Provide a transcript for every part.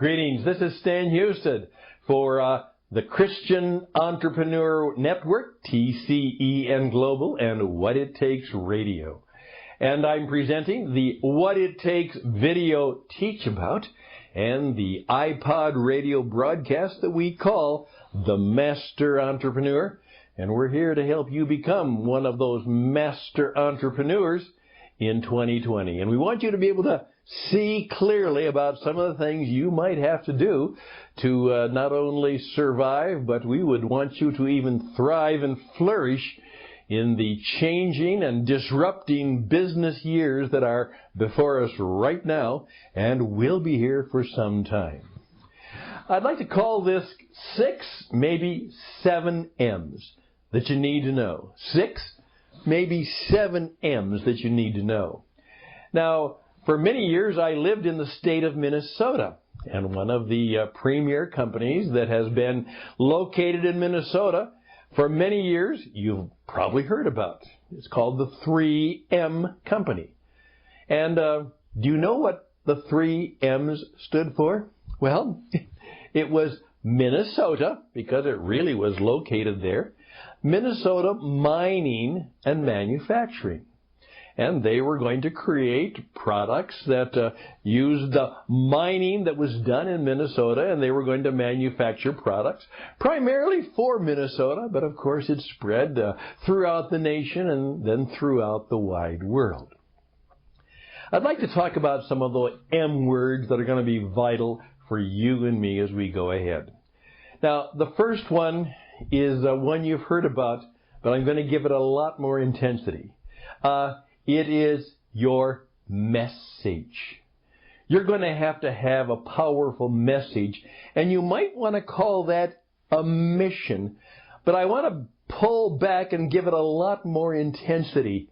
Greetings, this is Stan Hustad for the Christian Entrepreneur Network, TCENGlobal and What It Takes Radio. And I'm presenting the What It Takes video teach about and the iPod radio broadcast that we call The Master Entrepreneur. And we're here to help you become one of those master entrepreneurs in 2020. And we want you to be able to see clearly about some of the things you might have to do to not only survive, but we would want you to even thrive and flourish in the changing and disrupting business years that are before us right now and will be here for some time. I'd like to call this 6, maybe 7 M's that you need to know. 6, maybe 7 M's that you need to know. Now, for many years, I lived in the state of Minnesota, and one of the premier companies that has been located in Minnesota for many years, you've probably heard about. It's called the 3M Company. And do you know what the 3 M's stood for? Well, it was Minnesota, because it really was located there, Minnesota Mining and Manufacturing. And they were going to create products that used the mining that was done in Minnesota, and they were going to manufacture products primarily for Minnesota, but of course it spread throughout the nation and then throughout the wide world. I'd like to talk about some of the M words that are going to be vital for you and me as we go ahead. Now, the first one is one you've heard about, but I'm going to give it a lot more intensity. It is your message. You're going to have a powerful message, and you might want to call that a mission, but I want to pull back and give it a lot more intensity.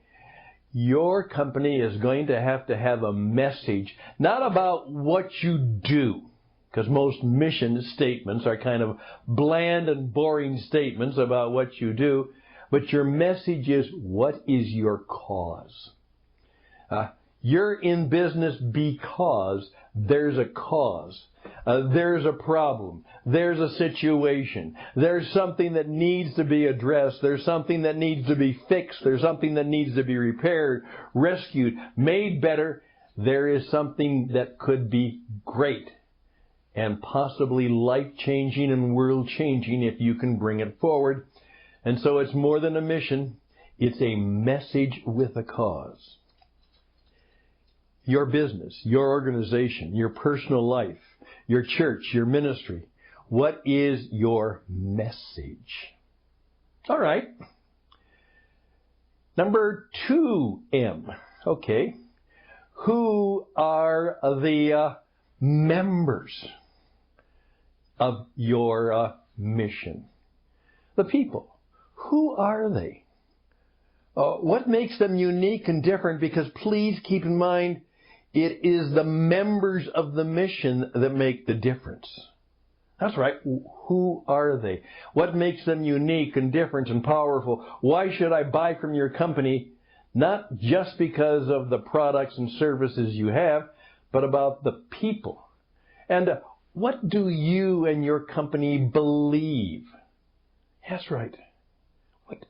Your company is going to have a message, not about what you do, because most mission statements are kind of bland and boring statements about what you do. But your message is, what is your cause? You're in business because there's a cause. There's a problem. There's a situation. There's something that needs to be addressed. There's something that needs to be fixed. There's something that needs to be repaired, rescued, made better. There is something that could be great and possibly life-changing and world-changing if you can bring it forward. And so it's more than a mission, it's a message with a cause. Your business, your organization, your personal life, your church, your ministry, what is your message? All right. Number 2M. Okay. Who are the members of your mission? The people. Who are they? What makes them unique and different? Because please keep in mind, it is the members of the mission that make the difference. That's right. Who are they? What makes them unique and different and powerful? Why should I buy from your company? Not just because of the products and services you have, but about the people. And what do you and your company believe? That's right.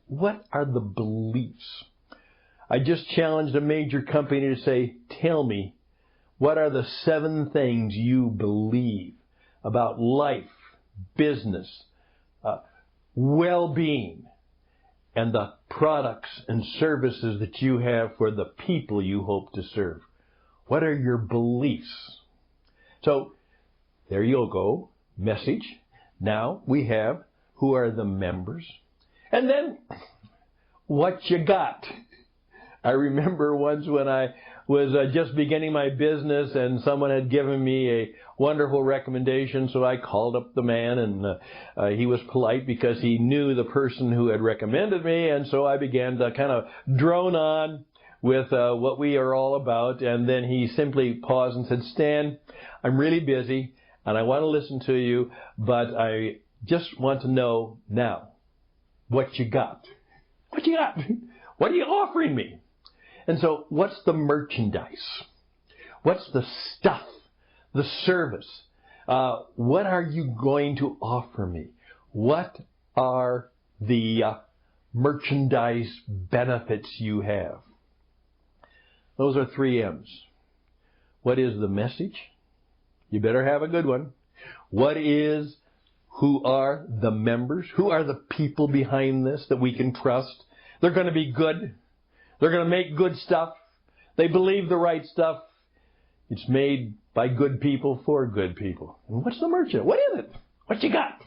What are the beliefs? I just challenged a major company to say, tell me, what are the 7 things you believe about life, business, well-being, and the products and services that you have for the people you hope to serve? What are your beliefs? So, there you go, message. Now we have, who are the members? And then, what you got? I remember once when I was just beginning my business and someone had given me a wonderful recommendation, so I called up the man, and he was polite because he knew the person who had recommended me, and so I began to kind of drone on with what we are all about, and then he simply paused and said, Stan, I'm really busy, and I want to listen to you, but I just want to know now, what you got? What you got? What are you offering me? And so, what's the merchandise? What's the stuff, the service, What are you going to offer me? What are the merchandise benefits you have? Those are 3 M's. What is the message? You better have a good one. Who are the members? Who are the people behind this that we can trust? They're going to be good. They're going to make good stuff. They believe the right stuff. It's made by good people for good people. And what's the merchandise? What is it? What you got?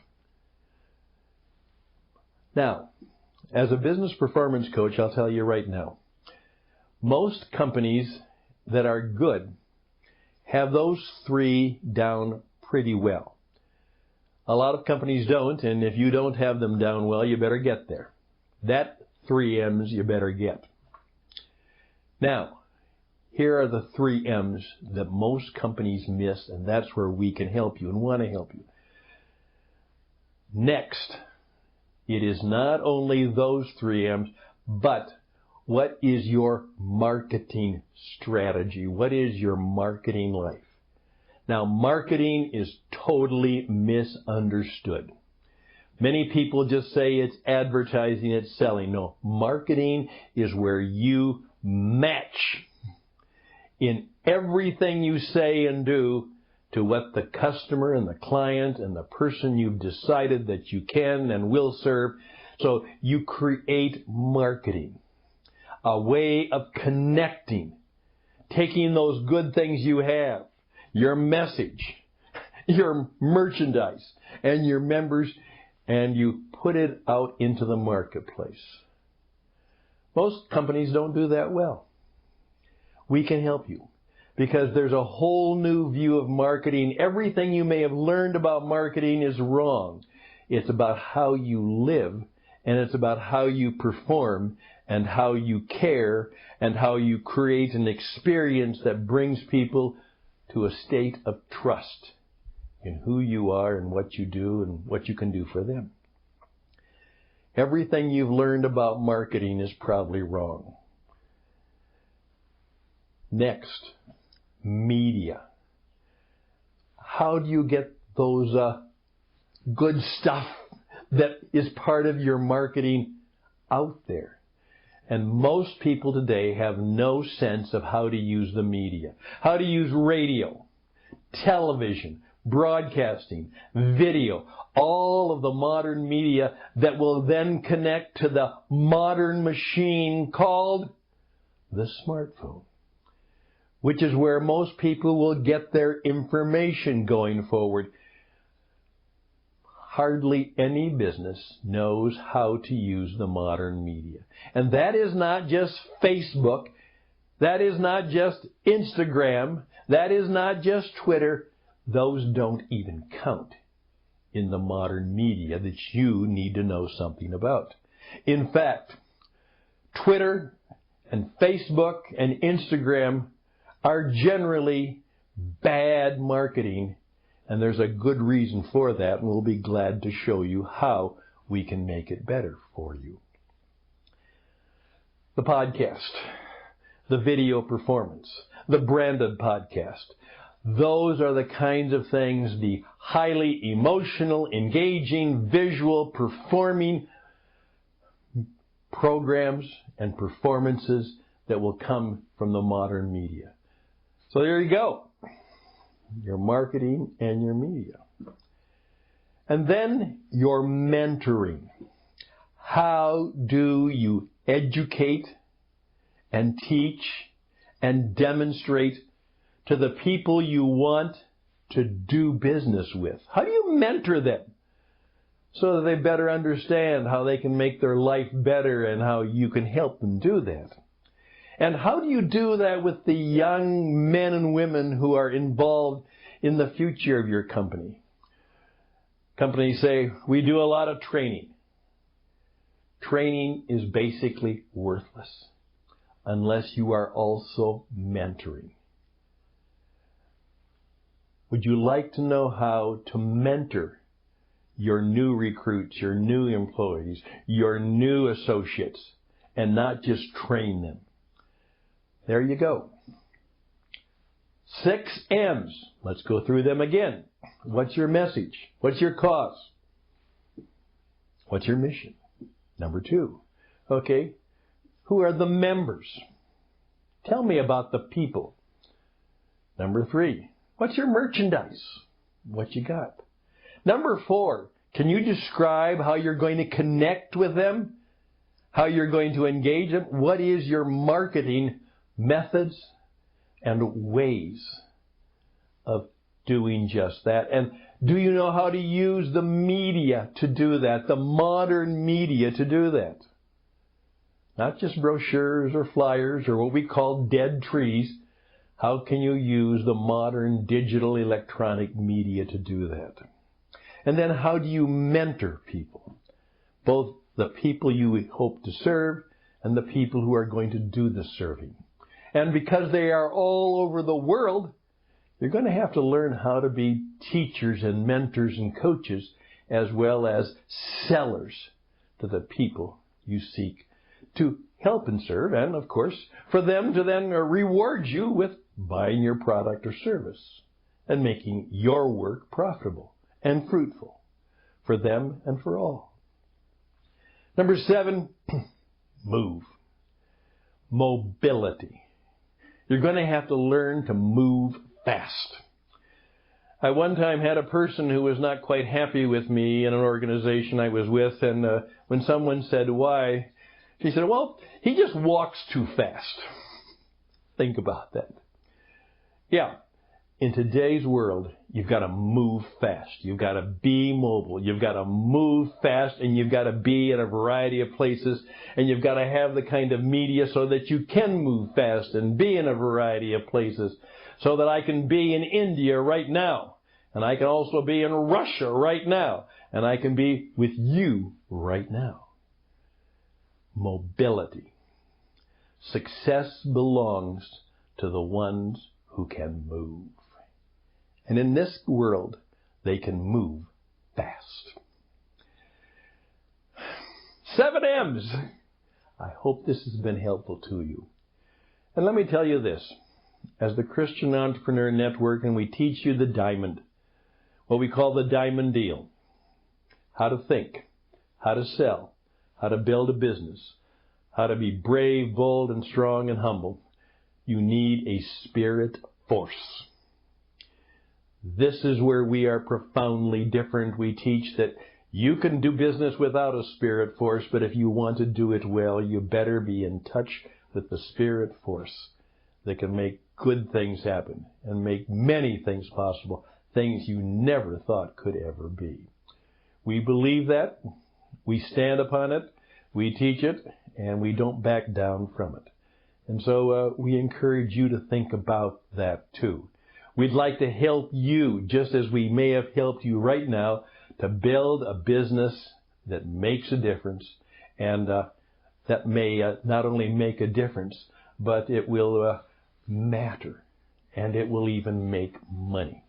Now, as a business performance coach, I'll tell you right now, most companies that are good have those 3 down pretty well. A lot of companies don't, and if you don't have them down well, you better get there. That 3 M's you better get. Now, here are the 3 M's that most companies miss, and that's where we can help you and want to help you. Next, it is not only those 3 M's, but what is your marketing strategy? What is your marketing life? Now, marketing is totally misunderstood. Many people just say it's advertising, it's selling. No, marketing is where you match in everything you say and do to what the customer and the client and the person you've decided that you can and will serve. So you create marketing, a way of connecting, taking those good things you have, your message, your merchandise, and your members, and you put it out into the marketplace. Most companies don't do that well. We can help you because there's a whole new view of marketing. Everything you may have learned about marketing is wrong. It's about how you live, and it's about how you perform and how you care and how you create an experience that brings people to a state of trust in who you are and what you do and what you can do for them. Everything you've learned about marketing is probably wrong. Next, media. How do you get those good stuff that is part of your marketing out there? And most people today have no sense of how to use the media, how to use radio, television, broadcasting, video, all of the modern media that will then connect to the modern machine called the smartphone, which is where most people will get their information going forward. Hardly any business knows how to use the modern media. And that is not just Facebook. That is not just Instagram. That is not just Twitter. Those don't even count in the modern media that you need to know something about. In fact, Twitter and Facebook and Instagram are generally bad marketing. And there's a good reason for that, and we'll be glad to show you how we can make it better for you. The podcast, the video performance, the branded podcast, those are the kinds of things, the highly emotional, engaging, visual, performing programs and performances that will come from the modern media. So there you go. Your marketing and your media. And then your mentoring. How do you educate and teach and demonstrate to the people you want to do business with? How do you mentor them so that they better understand how they can make their life better and how you can help them do that? And how do you do that with the young men and women who are involved in the future of your company? Companies say, we do a lot of training. Training is basically worthless unless you are also mentoring. Would you like to know how to mentor your new recruits, your new employees, your new associates, and not just train them? There you go. 6 M's. Let's go through them again. What's your message? What's your cause? What's your mission? Number 2. Okay, who are the members? Tell me about the people. Number 3, what's your merchandise? What you got? Number 4, can you describe how you're going to connect with them? How you're going to engage them? What is your marketing methods and ways of doing just that? And do you know how to use the media to do that, the modern media to do that? Not just brochures or flyers or what we call dead trees. How can you use the modern digital electronic media to do that? And then how do you mentor people? Both the people you hope to serve and the people who are going to do the serving. And because they are all over the world, you're going to have to learn how to be teachers and mentors and coaches as well as sellers to the people you seek to help and serve, and of course for them to then reward you with buying your product or service and making your work profitable and fruitful for them and for all. Number 7, move. Mobility. You're going to have to learn to move fast. I one time had a person who was not quite happy with me in an organization I was with, and when someone said why, she said, well, he just walks too fast. Think about that. Yeah, in today's world, you've got to move fast. You've got to be mobile. You've got to move fast, and you've got to be in a variety of places, and you've got to have the kind of media so that you can move fast and be in a variety of places, so that I can be in India right now, and I can also be in Russia right now, and I can be with you right now. Mobility. Success belongs to the ones who can move. And in this world, they can move fast. 7 M's. I hope this has been helpful to you. And let me tell you this. As the Christian Entrepreneur Network, and we teach you the diamond, what we call the diamond deal. How to think, how to sell, how to build a business, how to be brave, bold, and strong and humble. You need a spirit force. This is where we are profoundly different. We teach that you can do business without a spirit force, but if you want to do it well, you better be in touch with the spirit force that can make good things happen and make many things possible, things you never thought could ever be. We believe that. We stand upon it. We teach it, and we don't back down from it. And so we encourage you to think about that too. We'd like to help you, just as we may have helped you right now, to build a business that makes a difference, and that may not only make a difference, but it will matter, and it will even make money.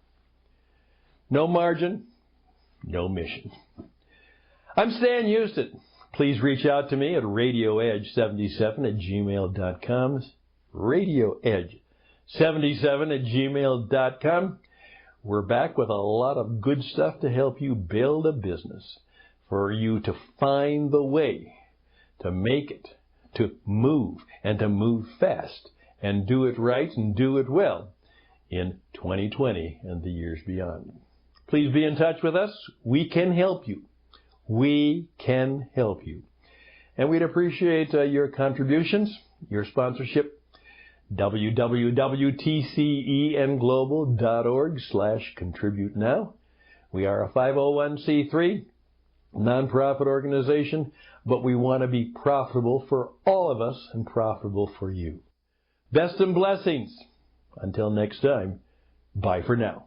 No margin, no mission. I'm Stan Hustad. Please reach out to me at radioedge77@gmail.com. radioedge77@gmail.com. We're back with a lot of good stuff to help you build a business, for you to find the way to make it, to move, and to move fast, and do it right and do it well in 2020 and the years beyond. Please be in touch with us. We can help you. We can help you. And we'd appreciate your contributions, your sponsorship. www.tcenglobal.org/contribute now. We are a 501c3 nonprofit organization, but we want to be profitable for all of us and profitable for you. Best and blessings. Until next time, bye for now.